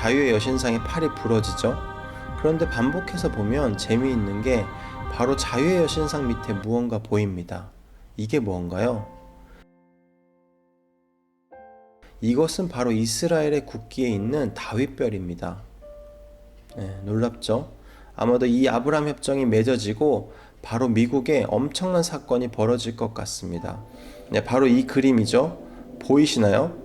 자유의 여신상의 팔이 부러지죠. 그런데 반복해서 보면 재미있는 게 바로 자유의 여신상 밑에 무언가 보입니다. 이게 무언가요? 이것은 바로 이스라엘의 국기에 있는 다윗별입니다. 놀랍죠? 아마도 이 아브라함 협정이 맺어지고 바로 미국에 엄청난 사건이 벌어질 것 같습니다. 바로 이 그림이죠. 보이시나요?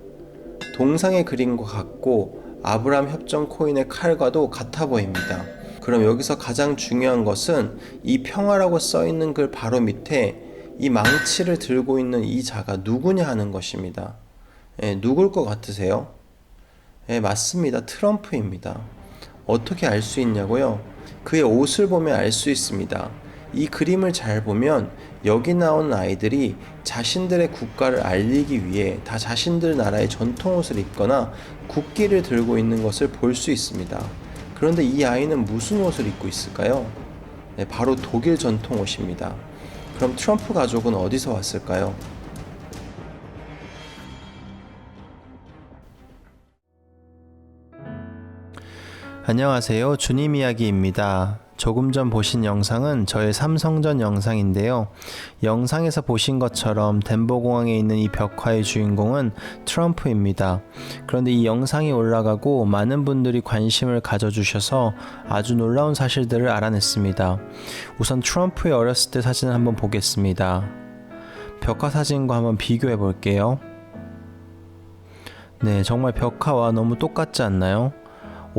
동상의 그림과 같고 아브라함 협정 코인의 칼과도 같아 보입니다. 그럼 여기서 가장 중요한 것은 이 평화라고 써있는 글 바로 밑에 이 망치를 들고 있는 이 자가 누구냐 하는 것입니다. 누굴 것 같으세요? 맞습니다. 트럼프입니다. 어떻게 알 수 있냐고요? 그의 옷을 보면 알 수 있습니다. 이 그림을 잘 보면 여기 나온 아이들이 자신들의 국가를 알리기 위해 다 자신들 나라의 전통 옷을 입거나 국기를 들고 있는 것을 볼 수 있습니다. 그런데 이 아이는 무슨 옷을 입고 있을까요? 바로 독일 전통 옷입니다. 그럼 트럼프 가족은 어디서 왔을까요? 안녕하세요. 주님 이야기입니다. 조금 전 보신 영상은 저의 삼성전 영상인데요. 영상에서 보신 것처럼 덴버공항에 있는 이 벽화의 주인공은 트럼프입니다. 그런데 이 영상이 올라가고 많은 분들이 관심을 가져주셔서 아주 놀라운 사실들을 알아냈습니다. 우선 트럼프의 어렸을 때 사진을 한번 보겠습니다. 벽화 사진과 한번 비교해 볼게요. 네, 정말 벽화와 너무 똑같지 않나요?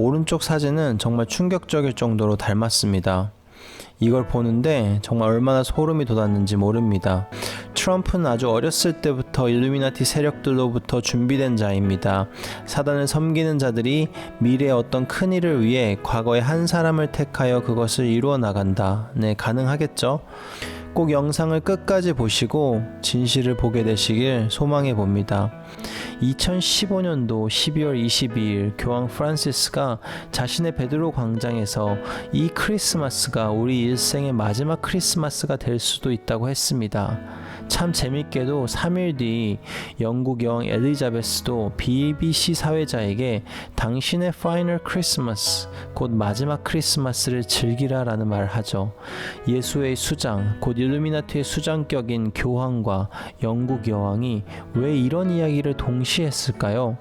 오른쪽 사진은 정말 충격적일 정도로 닮았습니다. 이걸 보는데 정말 얼마나 소름이 돋았는지 모릅니다. 트럼프는 아주 어렸을 때부터 일루미나티 세력들로부터 준비된 자입니다. 사단을 섬기는 자들이 미래의 어떤 큰 일을 위해 과거의 한 사람을 택하여 그것을 이루어 나간다. 네, 가능하겠죠? 꼭 영상을 끝까지 보시고 진실을 보게 되시길 소망해 봅니다. 2015년도 12월 22일 교황 프란시스가 자신의 베드로 광장에서 이 크리스마스가 우리 일생의 마지막 크리스마스가 될 수도 있다고 했습니다. 참 재밌게도 3일 뒤 영국 여왕 엘리자베스도 BBC 사회자에게 당신의 파이널 크리스마스, 곧 마지막 크리스마스를 즐기라 라는 말을 하죠. 예수의 수장, 곧 일루미나티의 수장격인 교황과 영국 여왕이 왜 이런 이야기를 동시에 했을까요?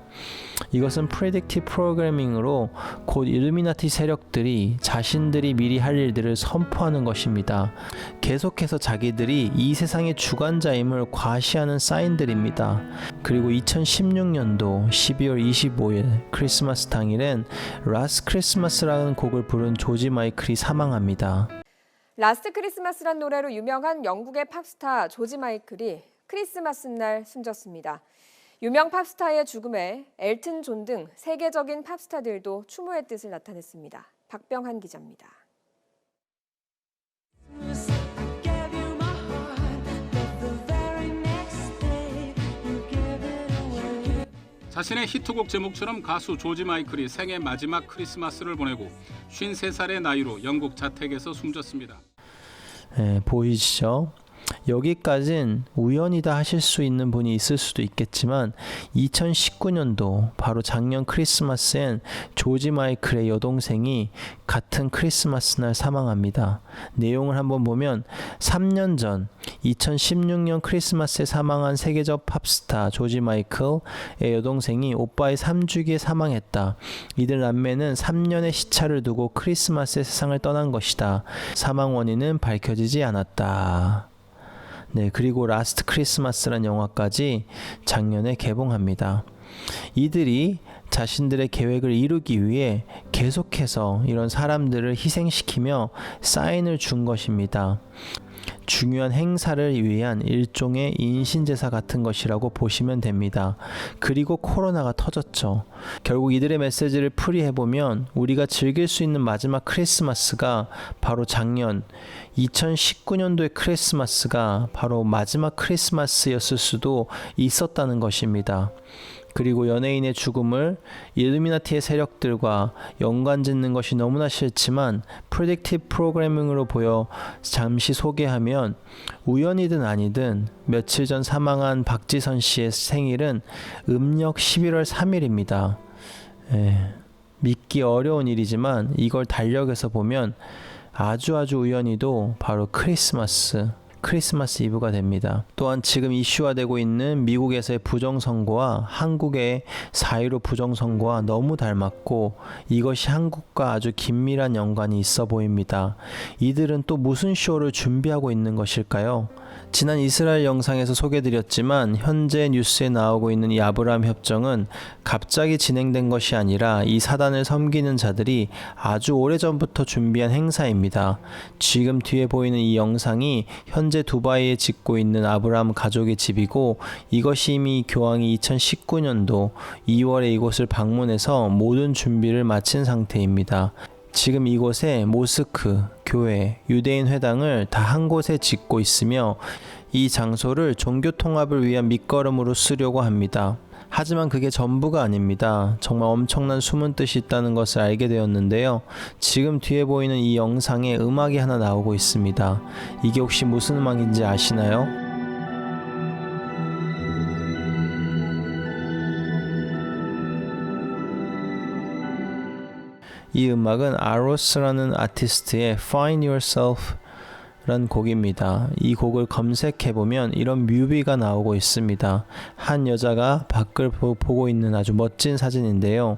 이것은 프레딕티브 프로그래밍으로 곧 일루미나티 세력들이 자신들이 미리 할 일들을 선포하는 것입니다. 계속해서 자기들이 이 세상의 주관자임을 과시하는 사인들입니다. 그리고 2016년도 12월 25일 크리스마스 당일엔 라스트 크리스마스라는 곡을 부른 조지 마이클이 사망합니다. 라스트 크리스마스란 노래로 유명한 영국의 팝스타 조지 마이클이 크리스마스 날 숨졌습니다. 유명 팝스타의 죽음에 엘튼 존 등 세계적인 팝스타들도 추모의 뜻을 나타냈습니다. 박병한 기자입니다. 자신의 히트곡 제목처럼 가수 조지 마이클이 생애 마지막 크리스마스를 보내고 53살의 나이로 영국 자택에서 숨졌습니다. 보이시죠? 여기까진 우연이다 하실 수 있는 분이 있을 수도 있겠지만 2019년도 바로 작년 크리스마스엔 조지 마이클의 여동생이 같은 크리스마스 날 사망합니다. 내용을 한번 보면 3년 전 2016년 크리스마스에 사망한 세계적 팝스타 조지 마이클의 여동생이 오빠의 3주기에 사망했다. 이들 남매는 3년의 시차를 두고 크리스마스의 세상을 떠난 것이다. 사망 원인은 밝혀지지 않았다. 네, 그리고 라스트 크리스마스란 영화까지 작년에 개봉합니다. 이들이 자신들의 계획을 이루기 위해 계속해서 이런 사람들을 희생시키며 사인을 준 것입니다. 중요한 행사를 위한 일종의 인신제사 같은 것이라고 보시면 됩니다. 그리고 코로나가 터졌죠. 결국 이들의 메시지를 풀이해보면 우리가 즐길 수 있는 마지막 크리스마스가 바로 작년 2019년도의 크리스마스가 바로 마지막 크리스마스였을 수도 있었다는 것입니다. 그리고 연예인의 죽음을 일루미나티의 세력들과 연관짓는 것이 너무나 싫지만 프레딕티브 프로그래밍으로 보여 잠시 소개하면 우연이든 아니든 며칠 전 사망한 박지선 씨의 생일은 음력 11월 3일입니다. 믿기 어려운 일이지만 이걸 달력에서 보면 아주 우연히도 바로 크리스마스 이브가 됩니다. 또한 지금 이슈화되고 있는 미국에서의 부정선거와 한국의 4.15 부정선거와 너무 닮았고 이것이 한국과 아주 긴밀한 연관이 있어 보입니다. 이들은 또 무슨 쇼를 준비하고 있는 것일까요? 지난 이스라엘 영상에서 소개드렸지만 현재 뉴스에 나오고 있는 이 아브라함 협정은 갑자기 진행된 것이 아니라 이 사단을 섬기는 자들이 아주 오래전부터 준비한 행사입니다. 지금 뒤에 보이는 이 영상이 현재 두바이에 짓고 있는 아브라함 가족의 집이고 이것이 이미 교황이 2019년도 2월에 이곳을 방문해서 모든 준비를 마친 상태입니다. 지금 이곳에 모스크, 교회, 유대인 회당을 다 한 곳에 짓고 있으며 이 장소를 종교 통합을 위한 밑거름으로 쓰려고 합니다. 하지만 그게 전부가 아닙니다. 정말 엄청난 숨은 뜻이 있다는 것을 알게 되었는데요. 지금 뒤에 보이는 이 영상에 음악이 하나 나오고 있습니다. 이게 혹시 무슨 음악인지 아시나요? 이 음악은 아로스라는 아티스트의 Find Yourself 라는 곡입니다. 이 곡을 검색해보면 이런 뮤비가 나오고 있습니다. 한 여자가 밖을 보고 있는 아주 멋진 사진인데요.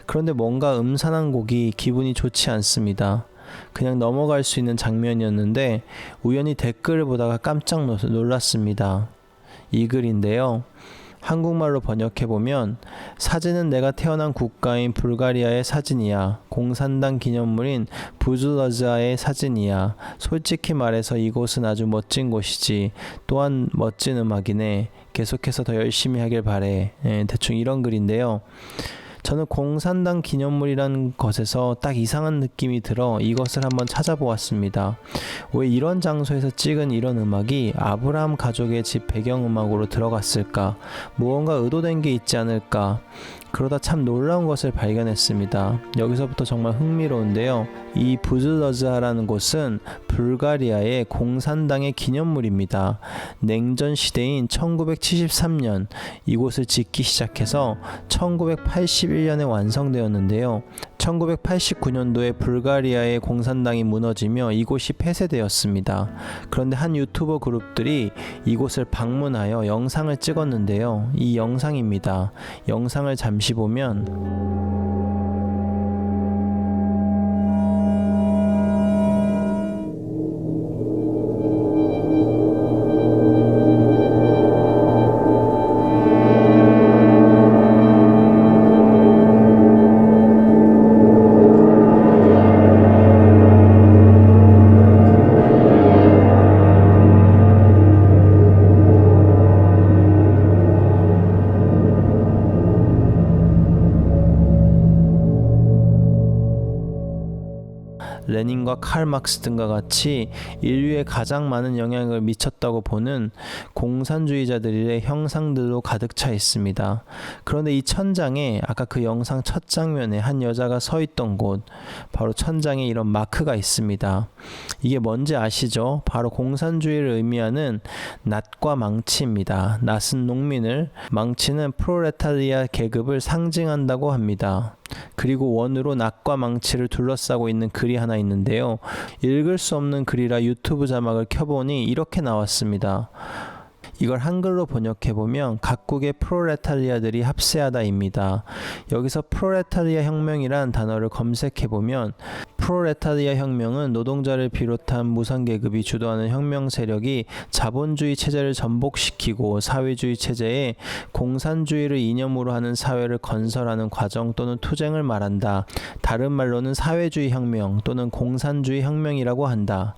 그런데 뭔가 음산한 곡이 기분이 좋지 않습니다. 그냥 넘어갈 수 있는 장면이었는데 우연히 댓글을 보다가 깜짝 놀랐습니다. 이 글인데요. 한국말로 번역해보면 사진은 내가 태어난 국가인 불가리아의 사진이야. 공산당 기념물인 부즈러즈아의 사진이야. 솔직히 말해서 이곳은 아주 멋진 곳이지. 또한 멋진 음악이네. 계속해서 더 열심히 하길 바래. 대충 이런 글인데요. 저는 공산당 기념물이라는 것에서 딱 이상한 느낌이 들어 이것을 한번 찾아보았습니다. 왜 이런 장소에서 찍은 이런 음악이 아브라함 가족의 집 배경음악으로 들어갔을까? 무언가 의도된 게 있지 않을까? 그러다 참 놀라운 것을 발견했습니다. 여기서부터 정말 흥미로운데요. 이 부즈러즈아라는 곳은 불가리아의 공산당의 기념물입니다. 냉전 시대인 1973년 이곳을 짓기 시작해서 1981년에 완성되었는데요. 1989년도에 불가리아의 공산당이 무너지며 이곳이 폐쇄되었습니다. 그런데 한 유튜버 그룹들이 이곳을 방문하여 영상을 찍었는데요. 이 영상입니다. 영상을 잠시 보면 레닌과 칼 막스 등과 같이 인류에 가장 많은 영향을 미쳤다고 보는 공산주의자들의 형상들로 가득 차 있습니다. 그런데 이 천장에 아까 그 영상 첫 장면에 한 여자가 서 있던 곳, 바로 천장에 이런 마크가 있습니다. 이게 뭔지 아시죠? 바로 공산주의를 의미하는 낫과 망치입니다. 낫은 농민을, 망치는 프롤레타리아 계급을 상징한다고 합니다. 그리고 원으로 낫과 망치를 둘러싸고 있는 글이 하나 있는데요. 읽을 수 없는 글이라 유튜브 자막을 켜보니 이렇게 나왔습니다. 이걸 한글로 번역해보면 각국의 프롤레타리아들이 합세하다입니다. 여기서 프롤레타리아 혁명이란 단어를 검색해보면 프롤레타리아 혁명은 노동자를 비롯한 무산계급이 주도하는 혁명 세력이 자본주의 체제를 전복시키고 사회주의 체제에 공산주의를 이념으로 하는 사회를 건설하는 과정 또는 투쟁을 말한다. 다른 말로는 사회주의 혁명 또는 공산주의 혁명이라고 한다.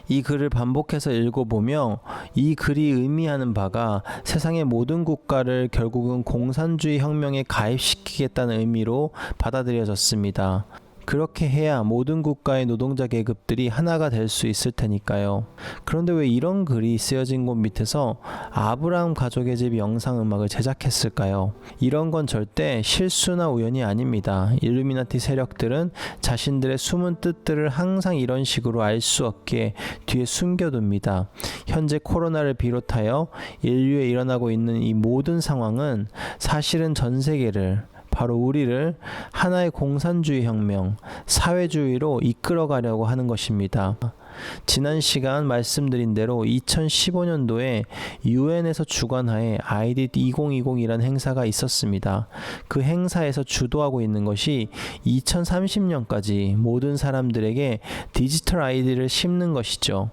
이 글을 반복해서 읽어보며 이 글이 의미하는 바가 세상의 모든 국가를 결국은 공산주의 혁명에 가입시키겠다는 의미로 받아들여졌습니다. 그렇게 해야 모든 국가의 노동자 계급들이 하나가 될 수 있을 테니까요. 그런데 왜 이런 글이 쓰여진 곳 밑에서 아브라함 가족의 집 영상 음악을 제작했을까요? 이런 건 절대 실수나 우연이 아닙니다. 일루미나티 세력들은 자신들의 숨은 뜻들을 항상 이런 식으로 알 수 없게 뒤에 숨겨둡니다. 현재 코로나를 비롯하여 인류에 일어나고 있는 이 모든 상황은 사실은 전 세계를 바로 우리를 하나의 공산주의 혁명, 사회주의로 이끌어가려고 하는 것입니다. 지난 시간 말씀드린 대로 2015년도에 UN에서 주관하에 아이디 2020이라는 행사가 있었습니다. 그 행사에서 주도하고 있는 것이 2030년까지 모든 사람들에게 디지털 아이디를 심는 것이죠.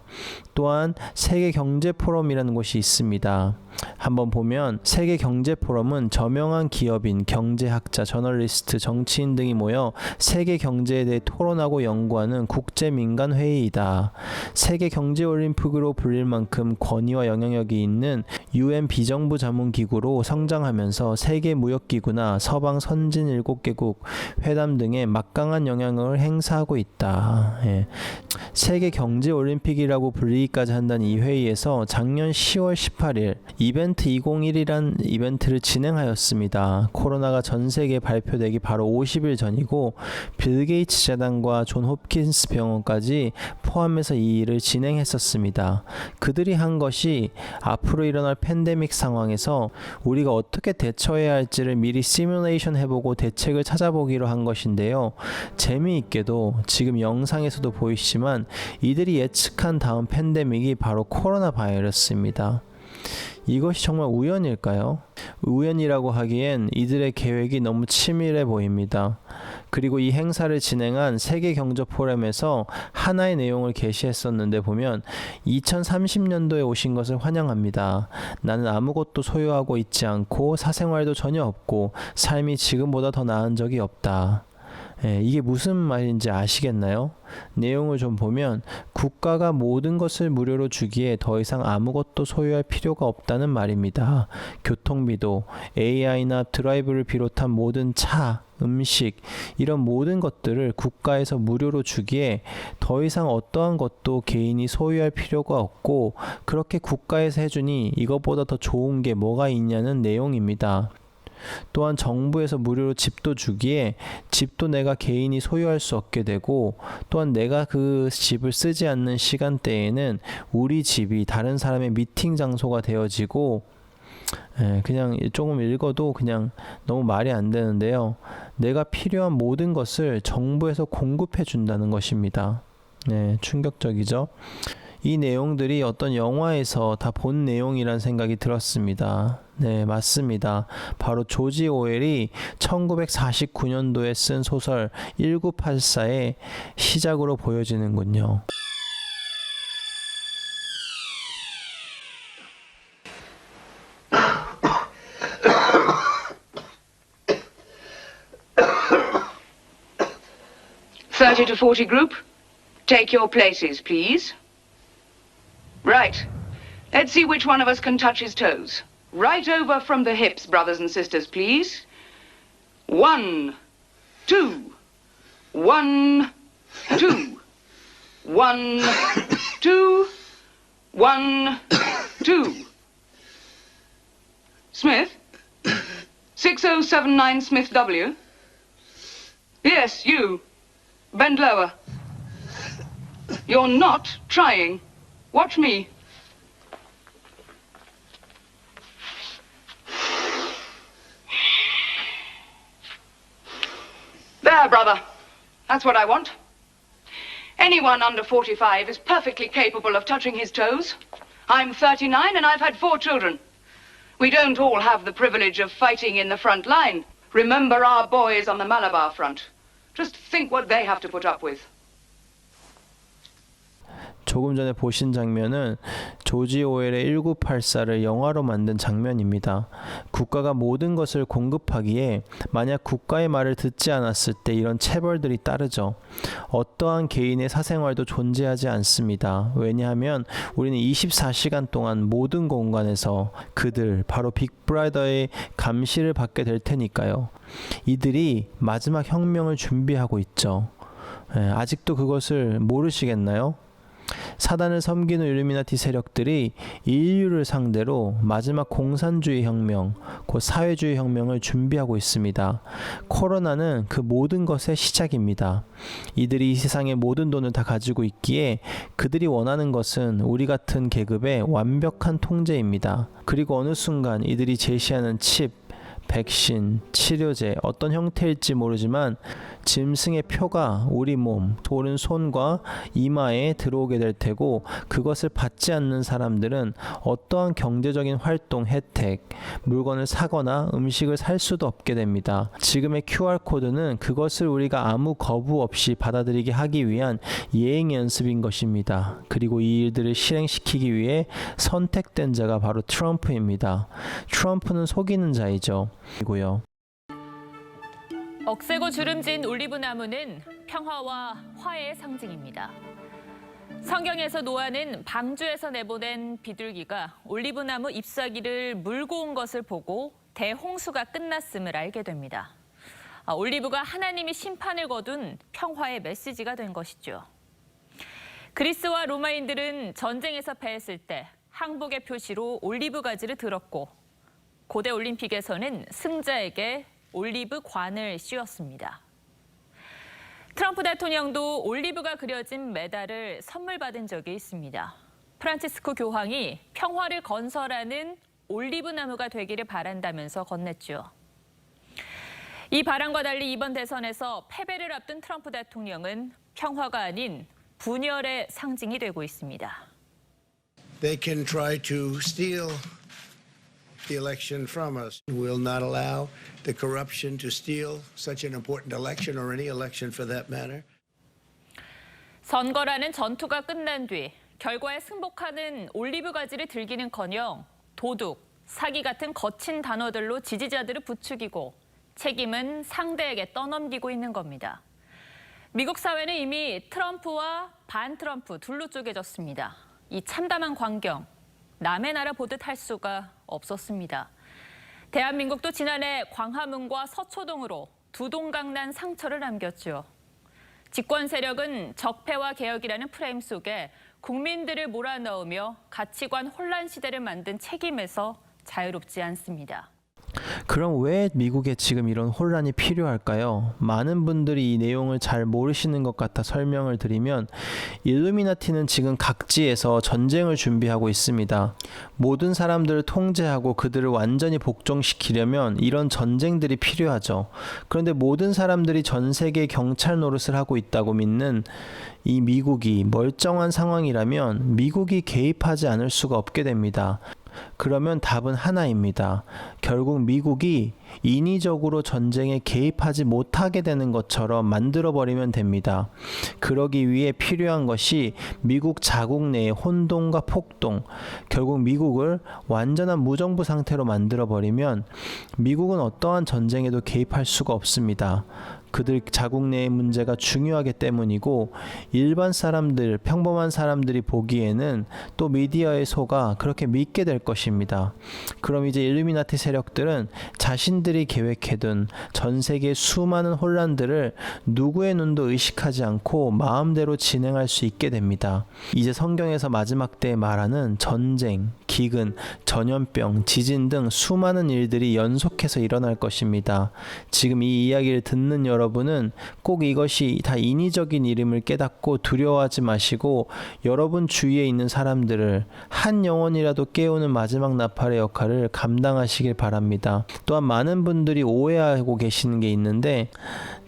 또한 세계경제포럼이라는 곳이 있습니다. 한번 보면 세계경제포럼은 저명한 기업인, 경제학자, 저널리스트, 정치인 등이 모여 세계 경제에 대해 토론하고 연구하는 국제민간회의이다. 세계경제올림픽으로 불릴 만큼 권위와 영향력이 있는 UN 비정부 자문기구로 성장하면서 세계무역기구나 서방 선진 7개국 회담 등에 막강한 영향을 행사하고 있다. 세계경제올림픽이라고 불리기까지 한다는 이 회의에서 작년 10월 18일 이벤트 201이란 이벤트를 진행하였습니다. 코로나가 전 세계에 발표되기 바로 50일 전이고 빌 게이츠 재단과 존 홉킨스 병원까지 포함해서 이 일을 진행했었습니다. 그들이 한 것이 앞으로 일어날 팬데믹 상황에서 우리가 어떻게 대처해야 할지를 미리 시뮬레이션 해보고 대책을 찾아보기로 한 것인데요. 재미있게도 지금 영상에서도 보이시지만 이들이 예측한 다음 팬데믹이 바로 코로나 바이러스입니다. 이것이 정말 우연일까요? 우연이라고 하기엔 이들의 계획이 너무 치밀해 보입니다. 그리고 이 행사를 진행한 세계경제포럼에서 하나의 내용을 게시했었는데 보면 2030년도에 오신 것을 환영합니다. 나는 아무것도 소유하고 있지 않고 사생활도 전혀 없고 삶이 지금보다 더 나은 적이 없다. 이게 무슨 말인지 아시겠나요? 내용을 좀 보면 국가가 모든 것을 무료로 주기에 더 이상 아무것도 소유할 필요가 없다는 말입니다. 교통비도 AI나 드라이브를 비롯한 모든 차, 음식 이런 모든 것들을 국가에서 무료로 주기에 더 이상 어떠한 것도 개인이 소유할 필요가 없고 그렇게 국가에서 해주니 이것보다 더 좋은 게 뭐가 있냐는 내용입니다. 또한 정부에서 무료로 집도 주기에 집도 내가 개인이 소유할 수 없게 되고 또한 내가 그 집을 쓰지 않는 시간대에는 우리 집이 다른 사람의 미팅 장소가 되어지고 그냥 조금 읽어도 그냥 너무 말이 안 되는데요. 내가 필요한 모든 것을 정부에서 공급해 준다는 것입니다. 충격적이죠. 이 내용들이 어떤 영화에서 다 본 내용이란 생각이 들었습니다. 네, 맞습니다. 바로 조지 오웰이 1949년도에 쓴 소설 1984의 시작으로 보여지는군요. (30 to 40 group, take your places, please. Right. Let's see which one of us can touch his toes. Right over from the hips, brothers and sisters, please. 1, 2. 1, 2. 1, 2. 1, 2. Smith? 6079 Smith W? Yes, you. Bend lower. You're not trying. Watch me. There, brother. That's what I want. Anyone under 45 is perfectly capable of touching his toes. I'm 39 and I've had 4 children. We don't all have the privilege of fighting in the front line. Remember our boys on the Malabar front. Just think what they have to put up with. 조금 전에 보신 장면은 조지 오웰의 1984를 영화로 만든 장면입니다. 국가가 모든 것을 공급하기에 만약 국가의 말을 듣지 않았을 때 이런 체벌들이 따르죠. 어떠한 개인의 사생활도 존재하지 않습니다. 왜냐하면 우리는 24시간 동안 모든 공간에서 그들, 바로 빅브라더의 감시를 받게 될 테니까요. 이들이 마지막 혁명을 준비하고 있죠. 아직도 그것을 모르시겠나요? 사단을 섬기는 일루미나티 세력들이 인류를 상대로 마지막 공산주의 혁명, 곧 사회주의 혁명을 준비하고 있습니다. 코로나는 그 모든 것의 시작입니다. 이들이 이 세상의 모든 돈을 다 가지고 있기에 그들이 원하는 것은 우리 같은 계급의 완벽한 통제입니다. 그리고 어느 순간 이들이 제시하는 칩, 백신, 치료제 어떤 형태일지 모르지만 짐승의 표가 우리 몸, 오른손과 이마에 들어오게 될 테고 그것을 받지 않는 사람들은 어떠한 경제적인 활동, 혜택, 물건을 사거나 음식을 살 수도 없게 됩니다. 지금의 QR코드는 그것을 우리가 아무 거부 없이 받아들이게 하기 위한 예행 연습인 것입니다. 그리고 이 일들을 실행시키기 위해 선택된 자가 바로 트럼프입니다. 트럼프는 속이는 자이죠. 이고요. 억세고 주름진 올리브나무는 평화와 화해의 상징입니다. 성경에서 노아는 방주에서 내보낸 비둘기가 올리브나무 잎사귀를 물고 온 것을 보고 대홍수가 끝났음을 알게 됩니다. 올리브가 하나님이 심판을 거둔 평화의 메시지가 된 것이죠. 그리스와 로마인들은 전쟁에서 패했을 때 항복의 표시로 올리브 가지를 들었고 고대 올림픽에서는 승자에게 올리브 관을 씌웠습니다. 트럼프 대통령도 올리브가 그려진 메달을 선물 받은 적이 있습니다. 프란치스코 교황이 평화를 건설하는 올리브 나무가 되기를 바란다면서 건넸죠. 이 바람과 달리 이번 대선에서 패배를 앞둔 트럼프 대통령은 평화가 아닌 분열의 상징이 되고 있습니다. They can try to steal the election from us. We'll not allow the corruption to steal such an important election or any election for that matter. 선거라는 전투가 끝난 뒤 결과에 승복하는 올리브 가지를 들기는커녕 도둑, 사기 같은 거친 단어들로 지지자들을 부추기고 책임은 상대에게 떠넘기고 있는 겁니다. 미국 사회는 이미 트럼프와 반 트럼프 둘로 쪼개졌습니다. 이 참담한 광경, 남의 나라 보듯 할 수가 없었습니다. 대한민국도 지난해 광화문과 서초동으로 두 동강난 상처를 남겼죠. 집권 세력은 적폐와 개혁이라는 프레임 속에 국민들을 몰아넣으며 가치관 혼란 시대를 만든 책임에서 자유롭지 않습니다. 그럼 왜 미국에 지금 이런 혼란이 필요할까요? 많은 분들이 이 내용을 잘 모르시는 것 같아 설명을 드리면 일루미나티는 지금 각지에서 전쟁을 준비하고 있습니다. 모든 사람들을 통제하고 그들을 완전히 복종시키려면 이런 전쟁들이 필요하죠. 그런데 모든 사람들이 전 세계 경찰 노릇을 하고 있다고 믿는 이 미국이 멀쩡한 상황이라면 미국이 개입하지 않을 수가 없게 됩니다. 그러면 답은 하나입니다. 결국 미국이 인위적으로 전쟁에 개입하지 못하게 되는 것처럼 만들어버리면 됩니다. 그러기 위해 필요한 것이 미국 자국 내의 혼동과 폭동, 결국 미국을 완전한 무정부 상태로 만들어버리면 미국은 어떠한 전쟁에도 개입할 수가 없습니다. 그들 자국 내의 문제가 중요하기 때문이고 일반 사람들, 평범한 사람들이 보기에는 또 미디어의 소가 그렇게 믿게 될 것입니다. 그럼 이제 일루미나티 세력들은 자신들이 계획해둔 전 세계의 수많은 혼란들을 누구의 눈도 의식하지 않고 마음대로 진행할 수 있게 됩니다. 이제 성경에서 마지막 때에 말하는 전쟁, 기근, 전염병, 지진 등 수많은 일들이 연속해서 일어날 것입니다. 지금 이 이야기를 듣는 여러분은 꼭 이것이 다 인위적인 일임을 깨닫고 두려워하지 마시고 여러분 주위에 있는 사람들을 한 영혼이라도 깨우는 마지막 나팔의 역할을 감당하시길 바랍니다. 또한 많은 분들이 오해하고 계시는 게 있는데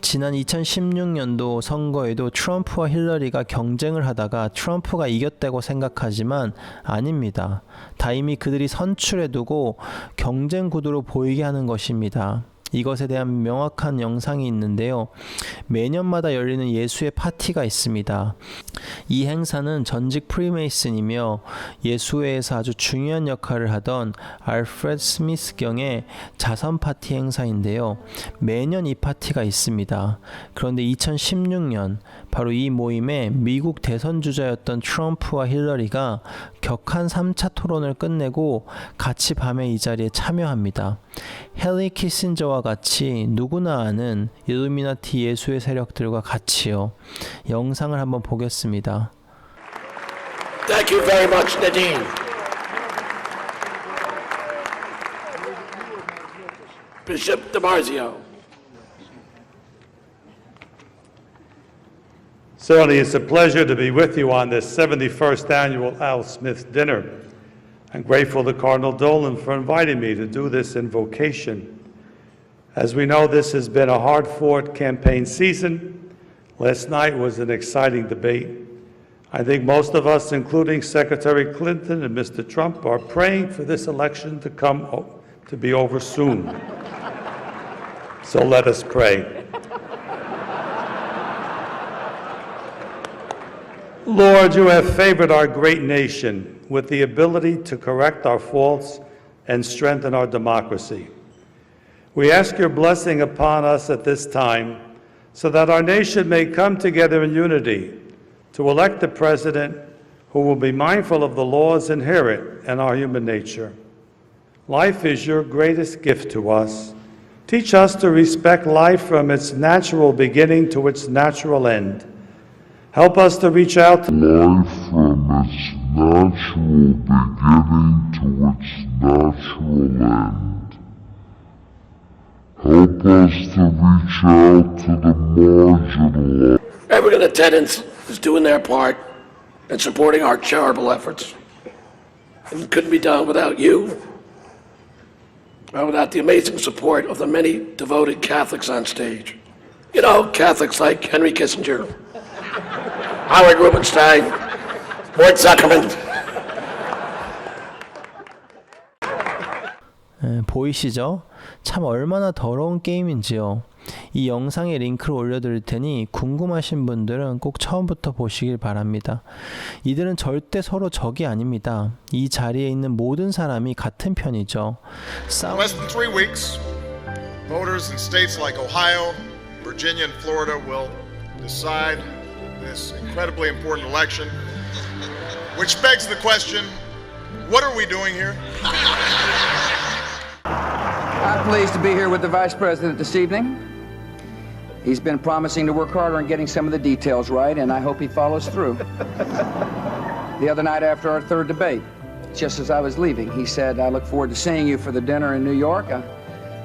지난 2016년도 선거에도 트럼프와 힐러리가 경쟁을 하다가 트럼프가 이겼다고 생각하지만 아닙니다. 다 이미 그들이 선출해두고 경쟁 구도로 보이게 하는 것입니다. 이것에 대한 명확한 영상이 있는데요. 매년마다 열리는 예수의 파티가 있습니다. 이 행사는 전직 프리메이슨이며 예수회에서 아주 중요한 역할을 하던 알프레드 스미스 경의 자선 파티 행사인데요. 매년 이 파티가 있습니다. 그런데 2016년 바로 이 모임에 미국 대선 주자였던 트럼프와 힐러리가 격한 3차 토론을 끝내고 같이 밤에 이 자리에 참여합니다. 헨리 키신저와 같이 누구나 아는 일루미나티 예수의 세력들과 같이요. 영상을 한번 보겠습니다. Thank you very much, Nadine. Bishop DiMarzio. Certainly, it's a pleasure to be with you on this 71st annual Al Smith dinner. I'm grateful to Cardinal Dolan for inviting me to do this invocation. As we know, this has been a hard-fought campaign season. Last night was an exciting debate. I think most of us, including Secretary Clinton and Mr. Trump, are praying for this election to be over soon. So let us pray. Lord, you have favored our great nation with the ability to correct our faults and strengthen our democracy. We ask your blessing upon us at this time so that our nation may come together in unity to elect a president who will be mindful of the laws inherent in our human nature. Life is your greatest gift to us. Teach us to respect life from its natural beginning to its natural end. Help us to reach out to life from its natural beginning to its natural end. Help us to reach out to the marginalized. Everyone in attendance is doing their part and supporting our charitable efforts. It couldn't be done without you, or without the amazing support of the many devoted Catholics on stage. You know, Catholics like Henry Kissinger, Howard Rubenstein, Mort Zuckerman. 보이시죠? 참 얼마나 더러운 게임인지요. 이 영상에 링크를 올려드릴 테니 궁금하신 분들은 꼭 처음부터 보시길 바랍니다. 이들은 절대 서로 적이 아닙니다. 이 자리에 있는 모든 사람이 같은 편이죠. In less than 3 weeks, voters in states like Ohio, Virginia, and Florida will decide this incredibly important election, which begs the question, what are we doing here? I'm pleased to be here with the Vice President this evening. He's been promising to work harder on getting some of the details right, and I hope he follows through. The other night after our third debate, just as I was leaving, he said, I look forward to seeing you for the dinner in New York. I'll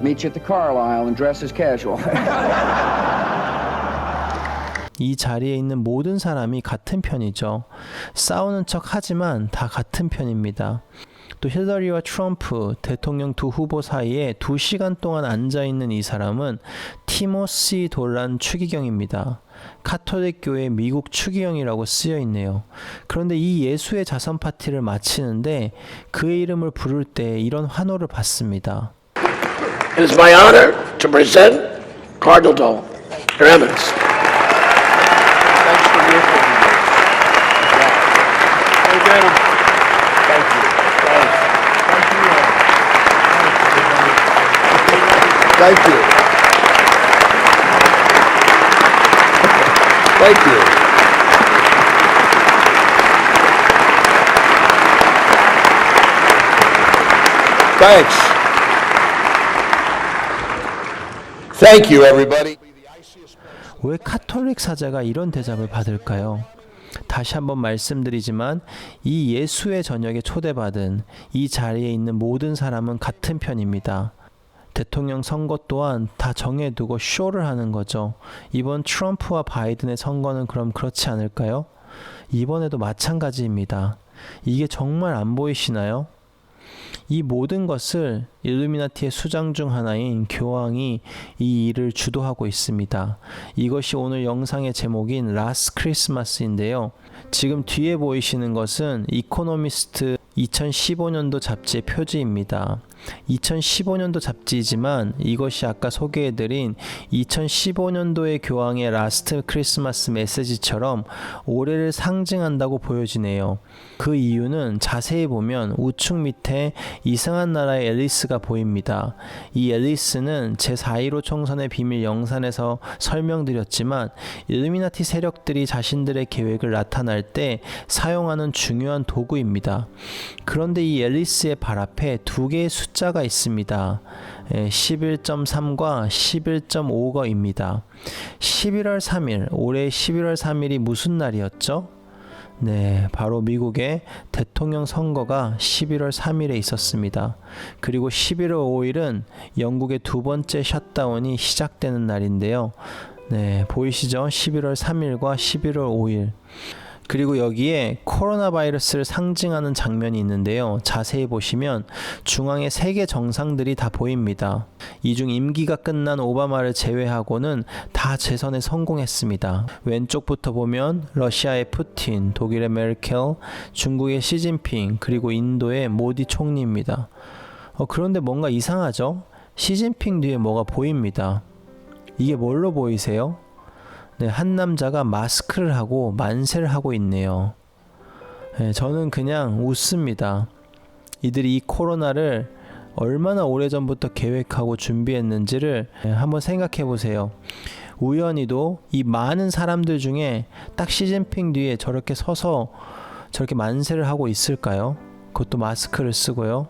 meet you at the Carlisle and dress as casual. 이 자리에 있는 모든 사람이 같은 편이죠. 싸우는 척 하지만 다 같은 편입니다. 또 힐러리와 트럼프 대통령 두 후보 사이에 2시간 동안 앉아있는 이 사람은 티모시 돌란 추기경입니다. 카톨릭 교회 미국 추기경이라고 쓰여있네요. 그런데 이 예수의 자선 파티를 마치는데 그의 이름을 부를 때 이런 환호를 받습니다. It is my honor to present Cardinal Dole, Your Eminence. Thank you. Thank you. Thanks. Thank you, everybody. 왜 카톨릭 사자가 이런 대접을 받을까요? 다시 한번 말씀드리지만 이 예수의 저녁에 초대받은 이 자리에 있는 모든 사람은 같은 편입니다. 대통령 선거 또한 다 정해두고 쇼를 하는 거죠. 이번 트럼프와 바이든의 선거는 그럼 그렇지 않을까요? 이번에도 마찬가지입니다. 이게 정말 안 보이시나요? 이 모든 것을 일루미나티의 수장 중 하나인 교황이 이 일을 주도하고 있습니다. 이것이 오늘 영상의 제목인 라스트 크리스마스인데요. 지금 뒤에 보이시는 것은 이코노미스트 2015년도 잡지의 표지입니다. 2015년도 잡지이지만 이것이 아까 소개해드린 2015년도의 교황의 라스트 크리스마스 메시지처럼 올해를 상징한다고 보여지네요. 그 이유는 자세히 보면 우측 밑에 이상한 나라의 앨리스가 보입니다. 이 앨리스는 제4.15 총선의 비밀 영상에서 설명드렸지만 일루미나티 세력들이 자신들의 계획을 나타날 때 사용하는 중요한 도구입니다. 그런데 이 앨리스의 발 앞에 두 개의 숫자가 있습니다. 11.3과 11.5거입니다. 11월 3일, 올해 11월 3일이 무슨 날이었죠? 네, 바로 미국의 대통령 선거가 11월 3일에 있었습니다. 그리고 11월 5일은 영국의 두 번째 셧다운이 시작되는 날인데요. 네, 보이시죠? 11월 3일과 11월 5일. 그리고 여기에 코로나 바이러스를 상징하는 장면이 있는데요. 자세히 보시면 중앙에 세계 정상들이 다 보입니다. 이 중 임기가 끝난 오바마를 제외하고는 다 재선에 성공했습니다. 왼쪽부터 보면 러시아의 푸틴, 독일의 메르켈, 중국의 시진핑, 그리고 인도의 모디 총리입니다. 그런데 뭔가 이상하죠? 시진핑 뒤에 뭐가 보입니다. 이게 뭘로 보이세요? 네, 한 남자가 마스크를 하고 만세를 하고 있네요. 네, 저는 그냥 웃습니다. 이들이 이 코로나를 얼마나 오래전부터 계획하고 준비했는지를 한번 생각해 보세요. 우연히도 이 많은 사람들 중에 딱 시진핑 뒤에 저렇게 서서 저렇게 만세를 하고 있을까요? 그것도 마스크를 쓰고요.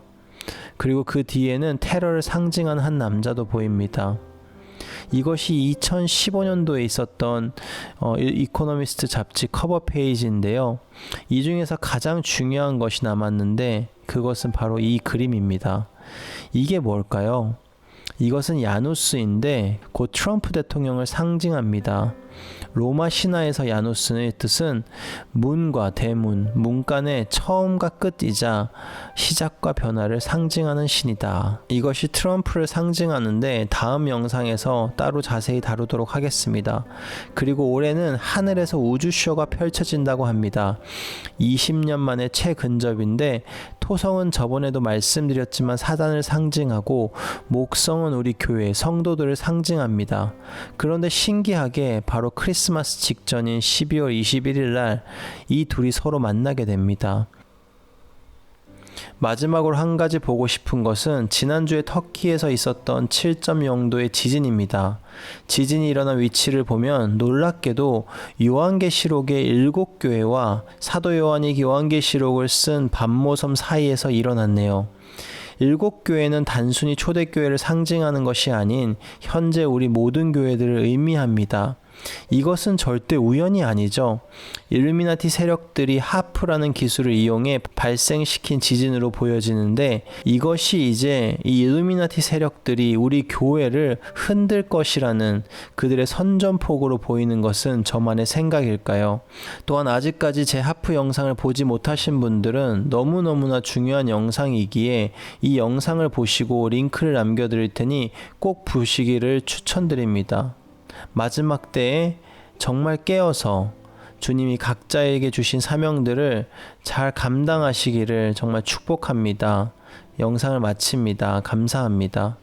그리고 그 뒤에는 테러를 상징하는 한 남자도 보입니다. 이것이 2015년도에 있었던 이코노미스트 잡지 커버 페이지인데요. 이 중에서 가장 중요한 것이 남았는데 그것은 바로 이 그림입니다. 이게 뭘까요? 이것은 야누스인데 곧 트럼프 대통령을 상징합니다. 로마 신화에서 야누스의 뜻은 문과 대문, 문간의 처음과 끝이자 시작과 변화를 상징하는 신이다. 이것이 트럼프를 상징하는데 다음 영상에서 따로 자세히 다루도록 하겠습니다. 그리고 올해는 하늘에서 우주쇼가 펼쳐진다고 합니다. 20년 만에 최근접인데 토성은 저번에도 말씀드렸지만 사단을 상징하고 목성은 우리 교회 성도들을 상징합니다. 그런데 신기하게 바로 크리스마스 직전인 12월 21일 날 이 둘이 서로 만나게 됩니다. 마지막으로 한 가지 보고 싶은 것은 지난주에 터키에서 있었던 7.0도의 지진입니다. 지진이 일어난 위치를 보면 놀랍게도 요한계시록의 7교회와 사도 요한이 요한계시록을 쓴 반모섬 사이에서 일어났네요. 7교회는 단순히 초대교회를 상징하는 것이 아닌 현재 우리 모든 교회들을 의미합니다. 이것은 절대 우연이 아니죠. 일루미나티 세력들이 하프라는 기술을 이용해 발생시킨 지진으로 보여지는데 이것이 이제 이 일루미나티 세력들이 우리 교회를 흔들 것이라는 그들의 선전포고로 보이는 것은 저만의 생각일까요? 또한 아직까지 제 하프 영상을 보지 못하신 분들은 너무너무나 중요한 영상이기에 이 영상을 보시고 링크를 남겨드릴 테니 꼭 보시기를 추천드립니다. 마지막 때에 정말 깨어서 주님이 각자에게 주신 사명들을 잘 감당하시기를 정말 축복합니다. 영상을 마칩니다. 감사합니다.